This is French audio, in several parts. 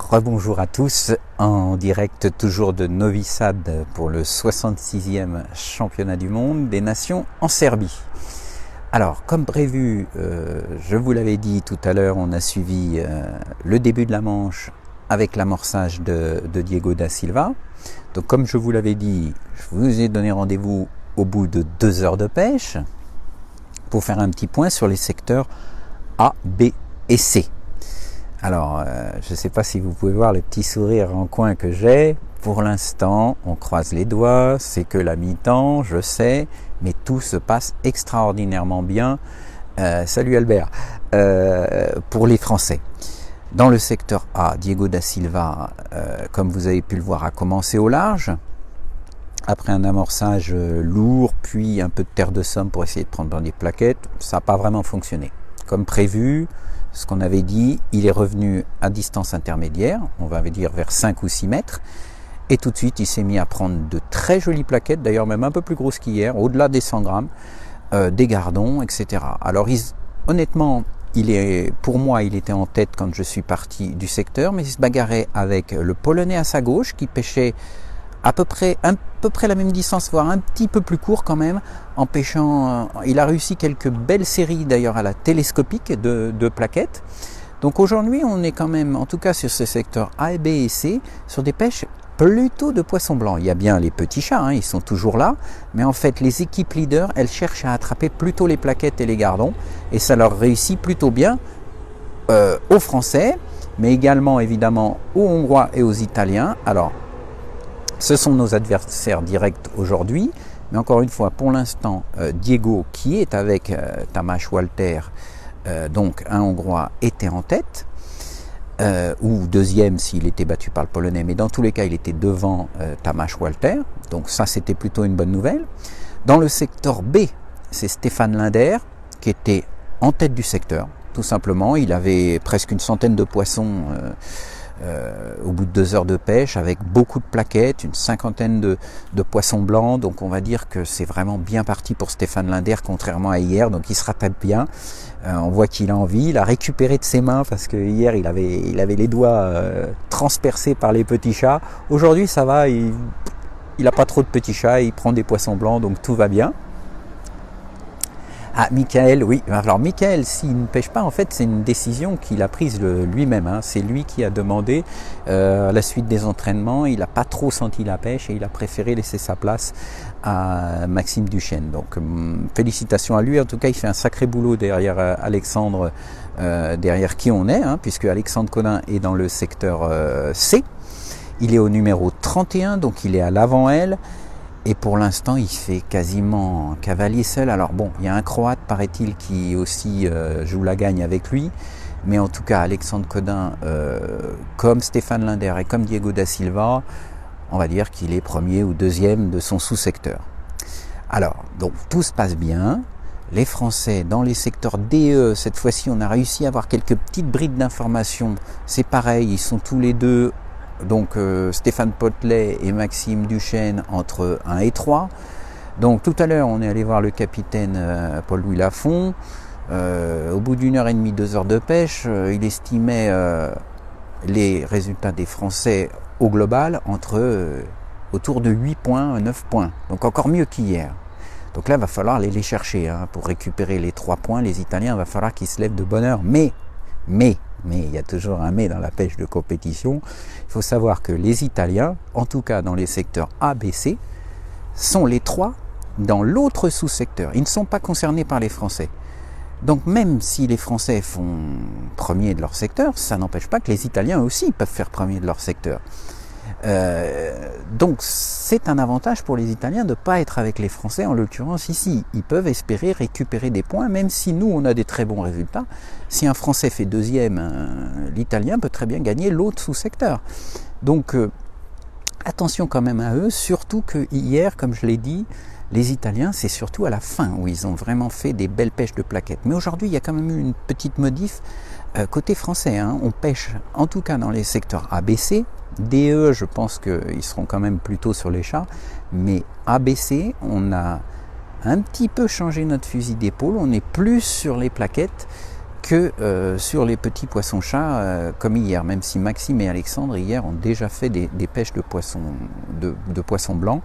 Rebonjour à tous, en direct toujours de Novi Sad pour le 66e championnat du monde des nations en Serbie. Alors, comme prévu, je vous l'avais dit tout à l'heure, on a suivi le début de la manche avec l'amorçage de Diego da Silva. Donc, comme je vous l'avais dit, je vous ai donné rendez-vous au bout de 2 heures de pêche pour faire un petit point sur les secteurs A, B et C. Alors, je ne sais pas si vous pouvez voir le petit sourire en coin que j'ai. Pour l'instant, on croise les doigts, c'est que la mi-temps, je sais, mais tout se passe extraordinairement bien. Salut Albert. Pour les Français. Dans le secteur A, Diego da Silva, comme vous avez pu le voir, a commencé au large. Après un amorçage lourd, puis un peu de terre de somme pour essayer de prendre dans des plaquettes, ça n'a pas vraiment fonctionné. Comme prévu, ce qu'on avait dit, il est revenu à distance intermédiaire, on va dire vers 5 ou 6 mètres, et tout de suite il s'est mis à prendre de très jolies plaquettes, d'ailleurs même un peu plus grosses qu'hier, au-delà des 100 grammes, des gardons, etc. Alors honnêtement, pour moi il était en tête quand je suis parti du secteur, mais il se bagarrait avec le Polonais à sa gauche qui pêchait à peu près la même distance, voire un petit peu plus court quand même, en pêchant. Il a réussi quelques belles séries d'ailleurs à la télescopique de plaquettes. Donc aujourd'hui, on est quand même, en tout cas sur ce secteur A, B et C, sur des pêches plutôt de poissons blancs. Il y a bien les petits chats, hein, ils sont toujours là, mais en fait les équipes leaders, elles cherchent à attraper plutôt les plaquettes et les gardons, et ça leur réussit plutôt bien aux Français, mais également évidemment aux Hongrois et aux Italiens. Alors, ce sont nos adversaires directs aujourd'hui, mais encore une fois, pour l'instant, Diego, qui est avec Tamás Walter, donc un Hongrois, était en tête, ou deuxième s'il était battu par le Polonais, mais dans tous les cas, il était devant Tamás Walter, donc ça c'était plutôt une bonne nouvelle. Dans le secteur B, c'est Stéphane Linder qui était en tête du secteur, tout simplement. Il avait presque une centaine de poissons au bout de 2 heures de pêche, avec beaucoup de plaquettes, une cinquantaine de poissons blancs, donc on va dire que c'est vraiment bien parti pour Stéphane Linder, contrairement à hier, donc il se rattrape bien. On voit qu'il a envie, il a récupéré de ses mains, parce que hier il avait les doigts transpercés par les petits chats. Aujourd'hui ça va, il n'a pas trop de petits chats, il prend des poissons blancs, donc tout va bien. Ah, Michael, oui. Alors Michael, s'il ne pêche pas, en fait, c'est une décision qu'il a prise lui-même. Hein. C'est lui qui a demandé, à la suite des entraînements, il n'a pas trop senti la pêche et il a préféré laisser sa place à Maxime Duchesne. Donc, félicitations à lui. En tout cas, il fait un sacré boulot derrière Alexandre, derrière qui on est, hein, puisque Alexandre Codin est dans le secteur C. Il est au numéro 31, donc il est à l'avant-aile. Et pour l'instant, il fait quasiment cavalier seul. Alors bon, il y a un Croate, paraît-il, qui aussi joue la gagne avec lui. Mais en tout cas, Alexandre Codin, comme Stéphane Linder et comme Diego da Silva, on va dire qu'il est premier ou deuxième de son sous-secteur. Alors, donc tout se passe bien. Les Français, dans les secteurs DE, cette fois-ci, on a réussi à avoir quelques petites brides d'informations. C'est pareil, ils sont tous les deux. Donc Stéphane Potelet et Maxime Duchesne entre 1 et 3. Donc tout à l'heure on est allé voir le capitaine Paul-Louis Lafont. Au bout d'1 heure et demie, 2 heures de pêche, il estimait les résultats des Français au global autour de 8 points, 9 points. Donc encore mieux qu'hier. Donc là il va falloir aller les chercher. Hein. Pour récupérer les 3 points, les Italiens, il va falloir qu'ils se lèvent de bonne heure. Mais il y a toujours un mais dans la pêche de compétition. Il faut savoir que les Italiens, en tout cas dans les secteurs A, B, C, sont les 3 dans l'autre sous-secteur. Ils ne sont pas concernés par les Français. Donc même si les Français font premier de leur secteur, ça n'empêche pas que les Italiens aussi peuvent faire premier de leur secteur. Donc c'est un avantage pour les Italiens de ne pas être avec les Français, en l'occurrence ici. Ils peuvent espérer récupérer des points, même si nous on a des très bons résultats. Si un Français fait deuxième, l'Italien peut très bien gagner l'autre sous-secteur. Donc attention quand même à eux, surtout que hier, comme je l'ai dit, les Italiens, c'est surtout à la fin où ils ont vraiment fait des belles pêches de plaquettes. Mais aujourd'hui, il y a quand même eu une petite modif côté français. Hein. On pêche en tout cas dans les secteurs ABC. DE, je pense qu'ils seront quand même plutôt sur les chats. Mais ABC, on a un petit peu changé notre fusil d'épaule. On est plus sur les plaquettes. que sur les petits poissons-chats comme hier, même si Maxime et Alexandre hier ont déjà fait des pêches de poissons blancs,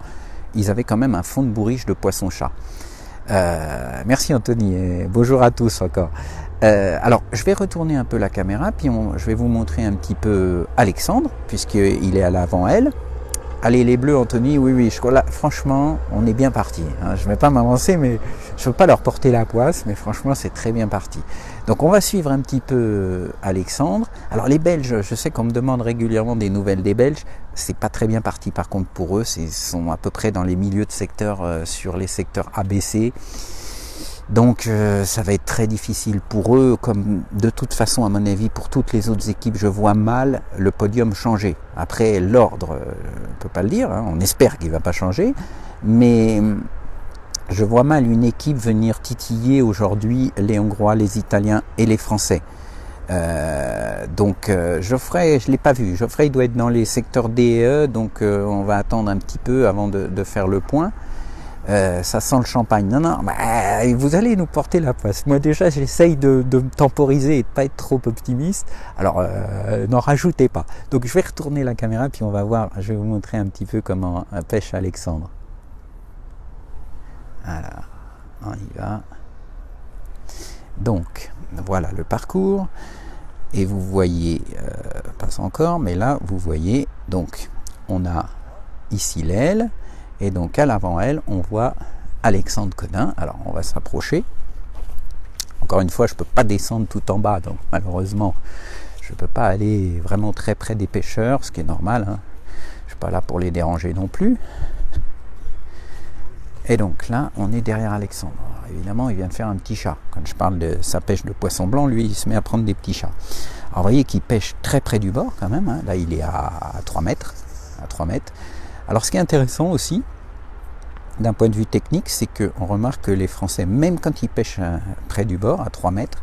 ils avaient quand même un fond de bourriche de poisson-chat. Merci Anthony et bonjour à tous encore. Alors je vais retourner un peu la caméra, puis je vais vous montrer un petit peu Alexandre, puisqu'il est à l'avant elle. Allez les bleus Anthony, oui, là, franchement on est bien parti. Hein. Je ne vais pas m'avancer, mais je ne veux pas leur porter la poisse, mais franchement c'est très bien parti. Donc on va suivre un petit peu Alexandre. Alors les Belges, je sais qu'on me demande régulièrement des nouvelles des Belges, c'est pas très bien parti par contre pour eux, ils sont à peu près dans les milieux de secteur, sur les secteurs ABC. Donc ça va être très difficile pour eux, comme de toute façon à mon avis pour toutes les autres équipes, je vois mal le podium changer. Après l'ordre, on ne peut pas le dire, hein, on espère qu'il ne va pas changer, mais je vois mal une équipe venir titiller aujourd'hui les Hongrois, les Italiens et les Français. Donc Geoffrey, je ne l'ai pas vu, Geoffrey il doit être dans les secteurs D et E, donc on va attendre un petit peu avant de faire le point. Ça sent le champagne. Non, vous allez nous porter la poisse. Moi déjà, j'essaye de me temporiser et de pas être trop optimiste. Alors, n'en rajoutez pas. Donc, je vais retourner la caméra, puis on va voir. Je vais vous montrer un petit peu comment pêche Alexandre. Alors, on y va. Donc, voilà le parcours. Et vous voyez, pas encore, mais là, vous voyez, donc, on a ici l'aile. Et donc à l'avant elle, on voit Alexandre Codin. Alors on va s'approcher. Encore une fois, je ne peux pas descendre tout en bas, donc malheureusement, je ne peux pas aller vraiment très près des pêcheurs, ce qui est normal. Hein. Je ne suis pas là pour les déranger non plus. Et donc là, on est derrière Alexandre. Alors, évidemment, il vient de faire un petit chat. Quand je parle de sa pêche de poisson blanc, lui, il se met à prendre des petits chats. Alors vous voyez qu'il pêche très près du bord quand même. Hein. Là, il est à 3 mètres. À 3 mètres. Alors ce qui est intéressant aussi, d'un point de vue technique, c'est qu'on remarque que les Français, même quand ils pêchent près du bord, à 3 mètres,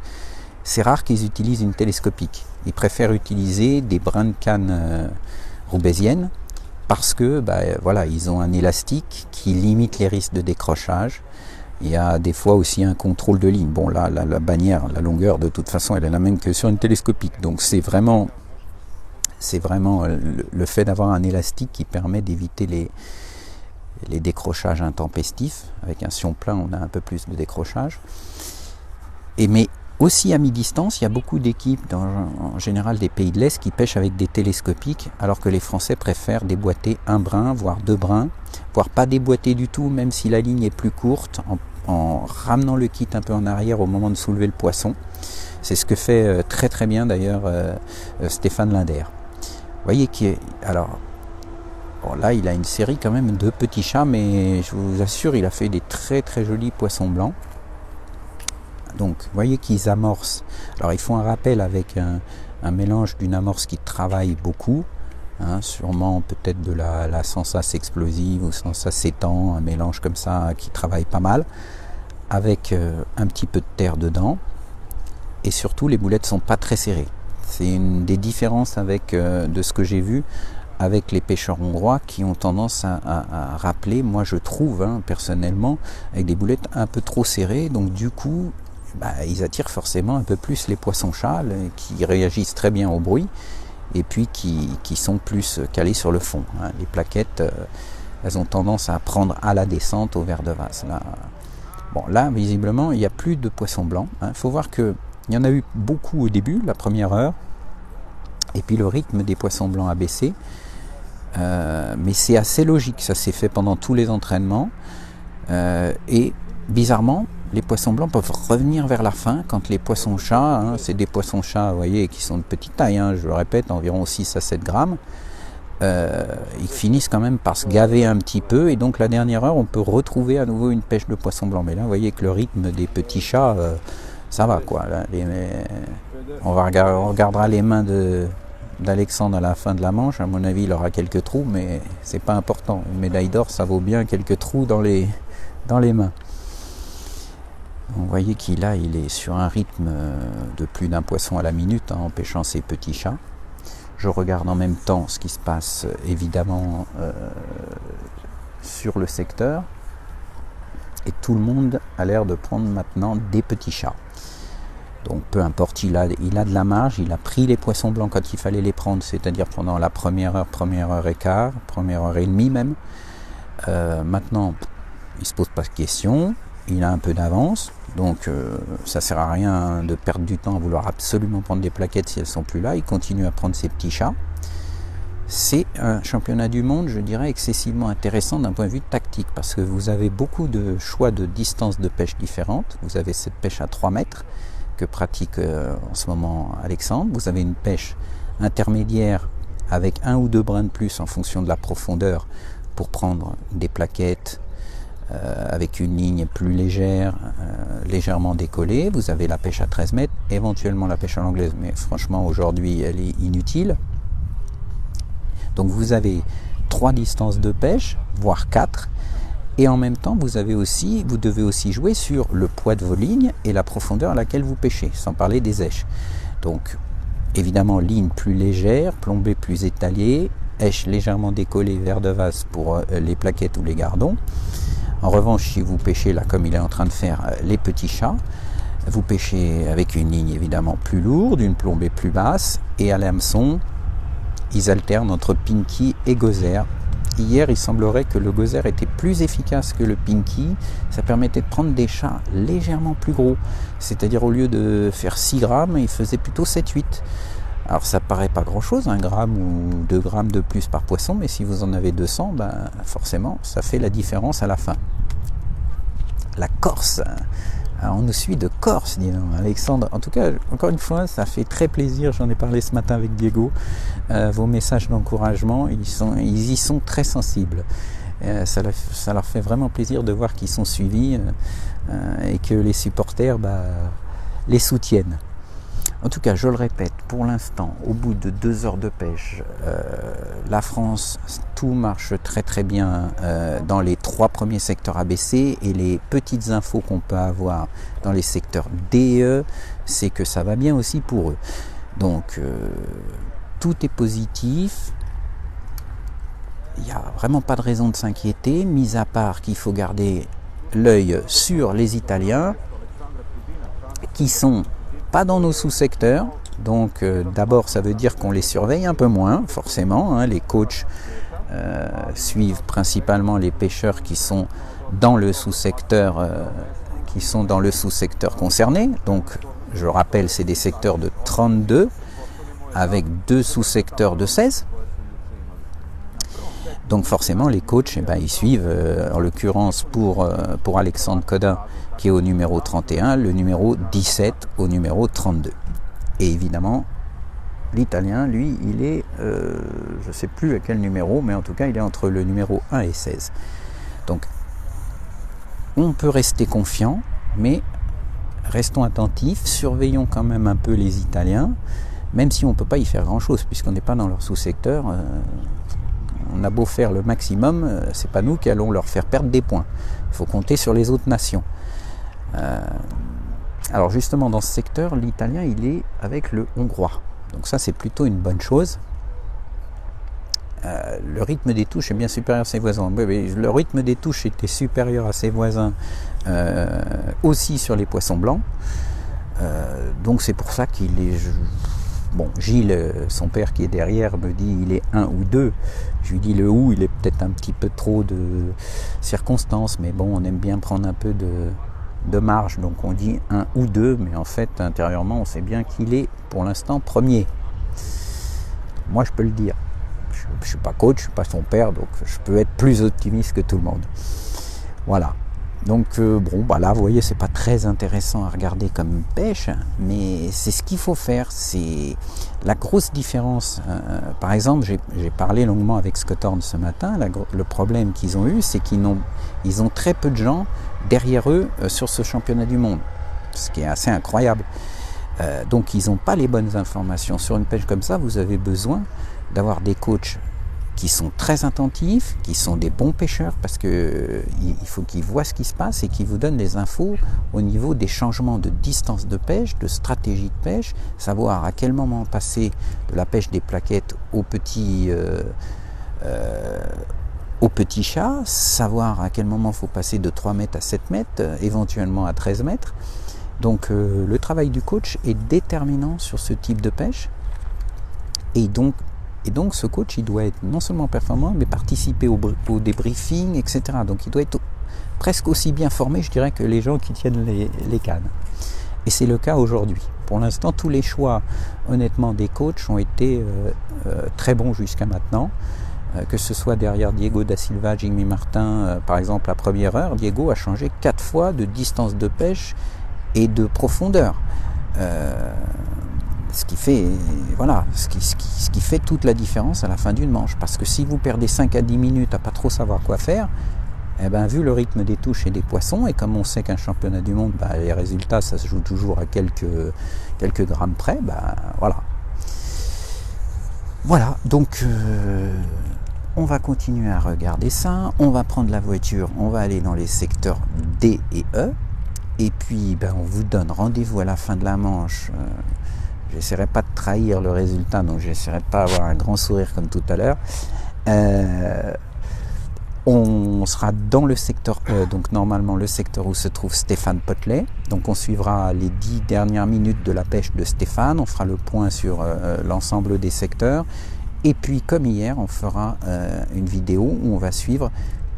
c'est rare qu'ils utilisent une télescopique. Ils préfèrent utiliser des brins de canne roubaisiennes parce que voilà, ils ont un élastique qui limite les risques de décrochage. Il y a des fois aussi un contrôle de ligne. Bon là, la bannière, la longueur, de toute façon, elle est la même que sur une télescopique. Donc c'est vraiment le fait d'avoir un élastique qui permet d'éviter les décrochages intempestifs. Avec un sion plein, on a un peu plus de décrochage. Mais aussi à mi-distance, il y a beaucoup d'équipes, en général des pays de l'Est, qui pêchent avec des télescopiques, alors que les Français préfèrent déboîter un brin, voire 2 brins, voire pas déboîter du tout, même si la ligne est plus courte, en ramenant le kit un peu en arrière au moment de soulever le poisson. C'est ce que fait très très bien d'ailleurs Stéphane Linder. Vous voyez alors bon, là il a une série quand même de petits chats, mais je vous assure il a fait des très très jolis poissons blancs. Donc vous voyez qu'ils amorcent. Alors ils font un rappel avec un mélange d'une amorce qui travaille beaucoup, hein, sûrement peut-être de la Sensas explosive ou Sensas s'étend, un mélange comme ça qui travaille pas mal, avec un petit peu de terre dedans, et surtout les boulettes sont pas très serrées. C'est une des différences de ce que j'ai vu avec les pêcheurs hongrois qui ont tendance à rappeler, moi je trouve personnellement, avec des boulettes un peu trop serrées, donc du coup ils attirent forcément un peu plus les poissons-chats qui réagissent très bien au bruit et puis qui sont plus calés sur le fond. Hein. Les plaquettes, elles ont tendance à prendre à la descente au verre de vase. Là, visiblement, il n'y a plus de poissons blancs. Il faut voir que il y en a eu beaucoup au début, la première heure, et puis le rythme des poissons blancs a baissé. Mais c'est assez logique, ça s'est fait pendant tous les entraînements. Et bizarrement, les poissons blancs peuvent revenir vers la fin quand les poissons-chats, c'est des poissons-chats, vous voyez, qui sont de petite taille, je le répète, environ 6 à 7 grammes, ils finissent quand même par se gaver un petit peu, et donc la dernière heure, on peut retrouver à nouveau une pêche de poissons blancs. Mais là, vous voyez que le rythme des petits chats, ça va quoi. Là, on regardera les mains d'Alexandre à la fin de la manche. À mon avis, il aura quelques trous, mais c'est pas important. Une médaille d'or, ça vaut bien quelques trous dans les mains. Vous voyez qu'il est sur un rythme de plus d'un poisson à la minute en pêchant ses petits chats. Je regarde en même temps ce qui se passe évidemment sur le secteur. Et tout le monde a l'air de prendre maintenant des petits chats. Donc peu importe, il a de la marge, il a pris les poissons blancs quand il fallait les prendre, c'est-à-dire pendant la première heure et quart, première heure et demie même. Maintenant, il ne se pose pas de questions, il a un peu d'avance, donc ça ne sert à rien de perdre du temps à vouloir absolument prendre des plaquettes si elles ne sont plus là. Il continue à prendre ses petits chats. C'est un championnat du monde, je dirais, excessivement intéressant d'un point de vue tactique, parce que vous avez beaucoup de choix de distances de pêche différentes. Vous avez cette pêche à 3 mètres que pratique en ce moment Alexandre. Vous avez une pêche intermédiaire avec 1 ou 2 brins de plus en fonction de la profondeur pour prendre des plaquettes avec une ligne plus légère, légèrement décollée. Vous avez la pêche à 13 mètres, éventuellement la pêche à l'anglaise, mais franchement aujourd'hui elle est inutile. Donc vous avez 3 distances de pêche, voire 4, et en même temps vous devez aussi jouer sur le poids de vos lignes et la profondeur à laquelle vous pêchez, sans parler des èches. Donc évidemment ligne plus légère, plombée plus étalée, èche légèrement décollée vers de vase pour les plaquettes ou les gardons. En revanche, si vous pêchez là comme il est en train de faire les petits chats, vous pêchez avec une ligne évidemment plus lourde, une plombée plus basse, et à l'hameçon, ils alternent entre Pinky et Gozer. Hier, il semblerait que le Gozer était plus efficace que le Pinky. Ça permettait de prendre des chats légèrement plus gros. C'est-à-dire au lieu de faire 6 grammes, il faisait plutôt 7-8. Alors ça paraît pas grand-chose, 1 gramme ou 2 grammes de plus par poisson, mais si vous en avez 200, ben forcément, ça fait la différence à la fin. La Corse, on nous suit de Corse, dis donc, Alexandre. En tout cas, encore une fois, ça fait très plaisir. J'en ai parlé ce matin avec Diego. Vos messages d'encouragement, ils y sont très sensibles. Ça leur fait vraiment plaisir de voir qu'ils sont suivis et que les supporters les soutiennent. En tout cas, je le répète, pour l'instant, au bout de 2 heures de pêche, la France, tout marche très très bien dans les 3 premiers secteurs ABC, et les petites infos qu'on peut avoir dans les secteurs DE, c'est que ça va bien aussi pour eux. Donc, tout est positif. Il n'y a vraiment pas de raison de s'inquiéter, mis à part qu'il faut garder l'œil sur les Italiens, qui sont pas dans nos sous-secteurs. Donc d'abord ça veut dire qu'on les surveille un peu moins, forcément, hein. Les coachs suivent principalement les pêcheurs qui sont dans le sous-secteur concerné. Donc je rappelle, c'est des secteurs de 32 avec 2 sous-secteurs de 16. Donc forcément les coachs, ils suivent, en l'occurrence pour Alexandre Codin qui est au numéro 31, le numéro 17 au numéro 32. Et évidemment, l'italien, lui, il est, je ne sais plus à quel numéro, mais en tout cas il est entre le numéro 1 et 16. Donc on peut rester confiant, mais restons attentifs, surveillons quand même un peu les Italiens, même si on ne peut pas y faire grand-chose, puisqu'on n'est pas dans leur sous-secteur. On a beau faire le maximum, c'est pas nous qui allons leur faire perdre des points. Il faut compter sur les autres nations. Alors justement, dans ce secteur, l'italien, il est avec le hongrois. Donc ça, c'est plutôt une bonne chose. Le rythme des touches est bien supérieur à ses voisins. Le rythme des touches était supérieur à ses voisins aussi sur les poissons blancs. Donc c'est pour ça qu'il est... Bon, Gilles, son père qui est derrière, me dit il est 1 ou 2. Je lui dis le ou, il est peut-être un petit peu trop de circonstances, mais bon, on aime bien prendre un peu de marge, donc on dit 1 ou 2, mais en fait, intérieurement, on sait bien qu'il est, pour l'instant, premier. Moi, je peux le dire. Je ne suis pas coach, je ne suis pas son père, donc je peux être plus optimiste que tout le monde. Voilà. Donc là, vous voyez, c'est pas très intéressant à regarder comme pêche, mais c'est ce qu'il faut faire. C'est la grosse différence. Par exemple, j'ai parlé longuement avec Scott Horn ce matin. Le problème qu'ils ont eu, c'est qu'ils ont très peu de gens derrière eux sur ce championnat du monde, ce qui est assez incroyable. Donc ils n'ont pas les bonnes informations. Sur une pêche comme ça, vous avez besoin d'avoir des coachs qui sont très attentifs, qui sont des bons pêcheurs, parce que il faut qu'ils voient ce qui se passe et qu'ils vous donnent des infos au niveau des changements de distance de pêche, de stratégie de pêche, savoir à quel moment passer de la pêche des plaquettes aux petits chats, savoir à quel moment il faut passer de 3 mètres à 7 mètres, éventuellement à 13 mètres. Donc le travail du coach est déterminant sur ce type de pêche. Et donc ce coach, il doit être non seulement performant, mais participer au débriefing, etc. Donc il doit être presque aussi bien formé, je dirais, que les gens qui tiennent les cannes. Et c'est le cas aujourd'hui. Pour l'instant, tous les choix, honnêtement, des coachs ont été très bons jusqu'à maintenant. Que ce soit derrière Diego da Silva, Jimmy Martin, par exemple, la première heure, Diego a changé 4 fois de distance de pêche et de profondeur. Ce qui fait toute la différence à la fin d'une manche. Parce que si vous perdez 5 à 10 minutes à pas trop savoir quoi faire, eh ben, vu le rythme des touches et des poissons, et comme on sait qu'un championnat du monde, les résultats, ça se joue toujours à quelques grammes près, voilà. Voilà, donc on va continuer à regarder ça, on va prendre la voiture, on va aller dans les secteurs D et E, et puis on vous donne rendez-vous à la fin de la manche. J'essaierai pas de trahir le résultat, donc j'essaierai de pas avoir un grand sourire comme tout à l'heure. On sera dans le secteur E, donc normalement le secteur où se trouve Stéphane Potelet. Donc on suivra les 10 dernières minutes de la pêche de Stéphane, on fera le point sur l'ensemble des secteurs. Et puis comme hier, on fera une vidéo où on va suivre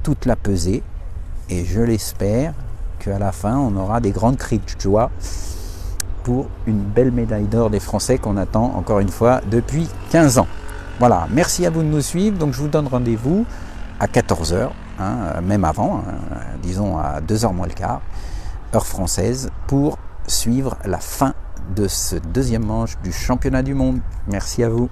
toute la pesée. Et je l'espère qu'à la fin, on aura des grandes cris de joie pour une belle médaille d'or des Français qu'on attend encore une fois depuis 15 ans. Voilà, merci à vous de nous suivre. Donc je vous donne rendez-vous à 14h, même avant, disons à 2h moins le quart, heure française, pour suivre la fin de ce deuxième manche du championnat du monde. Merci à vous.